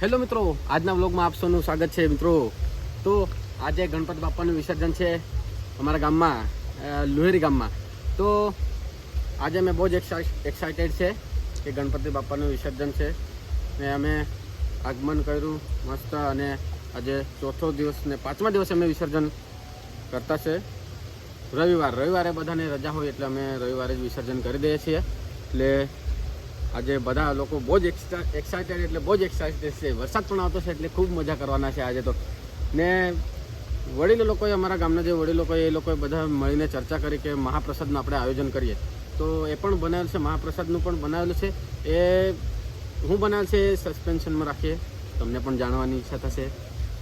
Hello મિત્રો, આજના વ્લોગમાં આપ સૌનું સ્વાગત છે મિત્રો। તો આજે ગણપતિ બાપાનું વિસર્જન છે અમારા ગામમાં, લુહેરી ગામમાં। તો આજે અમે બહુ જ એક્સાઇટેડ છે કે ગણપતિ બાપાનું વિસર્જન છે ને અમે આગમન કર્યું મસ્ત, અને આજે ચોથો દિવસ ને પાંચમા દિવસે અમે વિસર્જન કરતા છે। રવિવારે બધાને રજા હોય એટલે અમે રવિવારે જ વિસર્જન કરી દઈએ છીએ। એટલે આજે બધા લોકો બહુ જ એક્સાઇટેડ, એટલે બહુ જ એક્સાઇટેડ છે। વરસાદ પણ આવતો છે એટલે ખૂબ મજા કરવાના છે આજે તો। ને વડીલો લોકોએ, અમારા ગામના જે વડીલો લોકોએ, એ લોકોએ બધા મળીને ચર્ચા કરી કે મહાપ્રસાદનું આપણે આયોજન કરીએ। તો એ પણ બનાવેલું છે, મહાપ્રસાદનું પણ બનાવેલું છે। એ હું બનાવેલ છે એ સસ્પેન્શનમાં રાખીએ, તમને પણ જાણવાની ઈચ્છા થશે,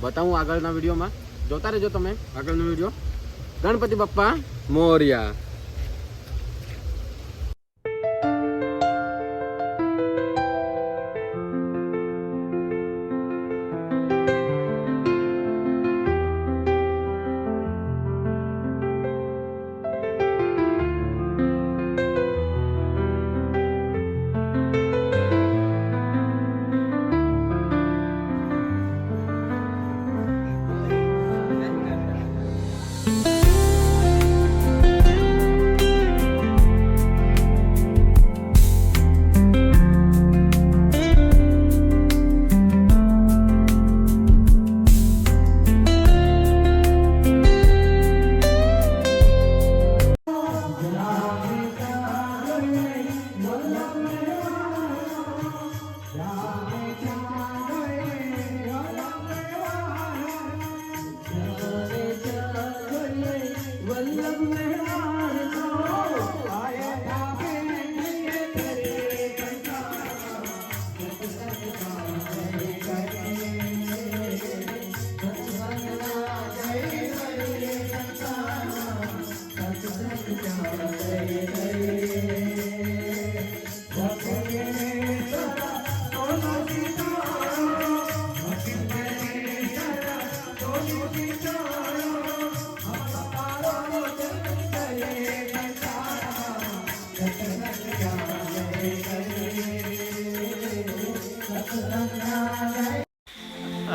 બતાવું આગળના વિડીયોમાં। જોતા રહેજો તમે આગળનો વિડીયો। ગણપતિ બાપ્પા મોર્યા।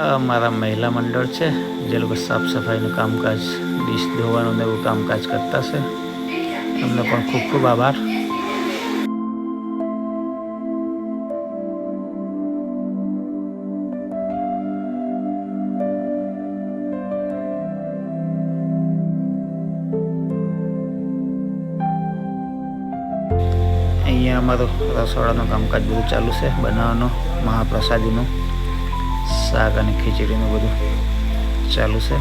અમારા મહિલા મંડળ છે જે લોકો સાફ સફાઈનું કામકાજ, ડીશ ધોવાનું એવું કામકાજ કરતા છે। એમને પણ ખૂબ ખૂબ આભાર। અહીંયા અમારું રસોડાનું કામકાજ બધું ચાલુ છે, બનાવવાનું મહાપ્રસાદીનું શાક અને ખીચડીનું બધું ચાલુ છે।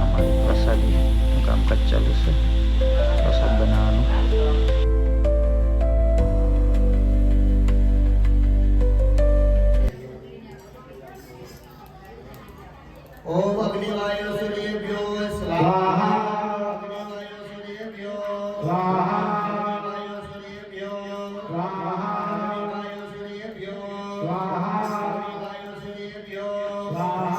અમારી પ્રસાદીનું કામકાજ ચાલુ છે, પ્રસાદ બનાવવાનું। ओम अग्निवायु सूर्येभ्यो स्वाहा। अग्निवायु सूर्येभ्यो स्वाहा। अग्निवायु सूर्येभ्यो स्वाहा। अग्निवायु सूर्येभ्यो स्वाहा। अग्निवायु सूर्येभ्यो स्वाहा। अग्निवायु सूर्येभ्यो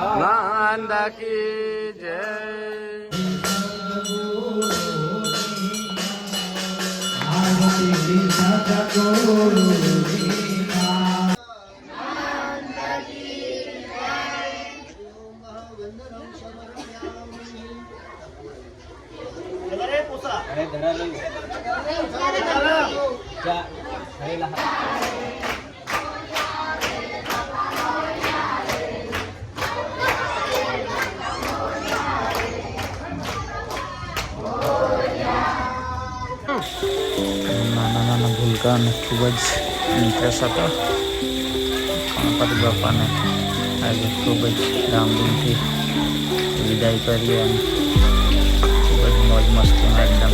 नांदा की जय। બાળકોને ખૂબ જ ઇન્ટરેસ્ટ હતો. ગણપતિ બાપાને આજે ખૂબ જ ધામધૂમથી વિદાય કરીએ અને ખૂબ જ મોજ મસ્તીમાં એકદમ.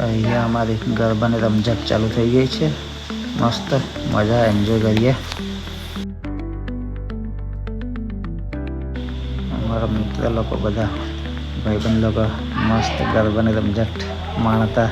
અહીંયા અમારી ગરબાની રમઝટ ચાલુ થઈ ગઈ છે. મસ્ત મજા એન્જોય કરીએ. અમારા મિત્ર લોકો બધા ભાઈબંધ લોકો મસ્ત ગરબાની રમઝટ માણતા.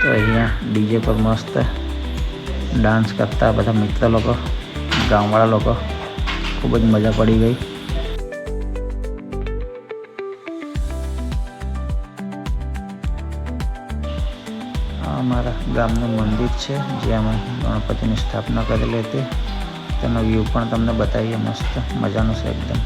તો અહીંયા ડીજે પર મસ્ત ડાન્સ કરતા બધા મિત્ર લોકો, ગામવાળા લોકો, ખૂબ જ મજા પડી ગઈ. આ અમારા ગામનું મંદિર છે જ્યાં અમે ગણપતિની સ્થાપના કરેલી હતી. તેનો વ્યૂ પણ તમને બતાવીએ. મસ્ત મજાનું છે એકદમ.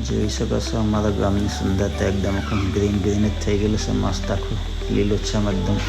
જોઈ શકો છો અમારા ગામની સુંદરતા એકદમ ગ્રીન ગ્રીન જ થઈ ગયેલું છે. મસ્ત આખું લીલુંછમ એકદમ.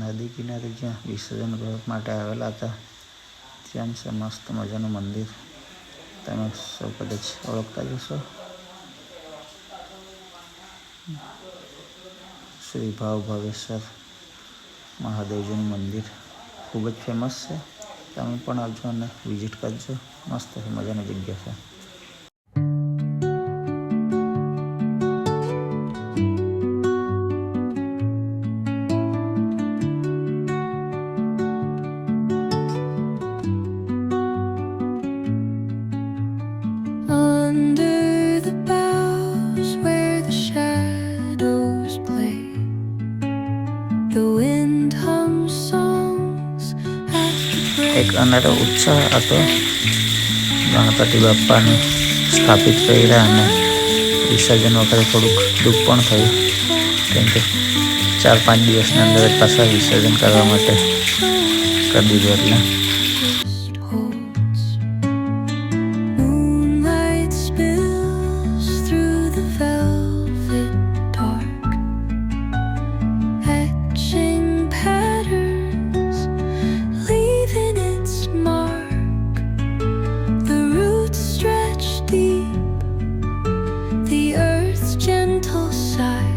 નદી કિનારે જ્યાં વિસર્જન કરવા માટે આવેલા હતા ત્યાં છે મસ્ત મજાનું મંદિર. તમે સૌ કદાચ ઓળખતા જશો. શ્રી ભાવ ભાવેશ્વર મહાદેવજીનું મંદિર ખૂબ જ ફેમસ છે. તમે પણ આવજો અને વિઝિટ કરજો. મસ્ત મજાની જગ્યા છે. એક અનેરો ઉત્સાહ હતો ગણપતિ બાપાને સ્થાપિત કર્યા અને વિસર્જન વખતે થોડુંક દુઃખ પણ થયું કેમ કે 4-5 દિવસની અંદર જ પાછા વિસર્જન કરવા માટે કરી દીધું. એટલે inside.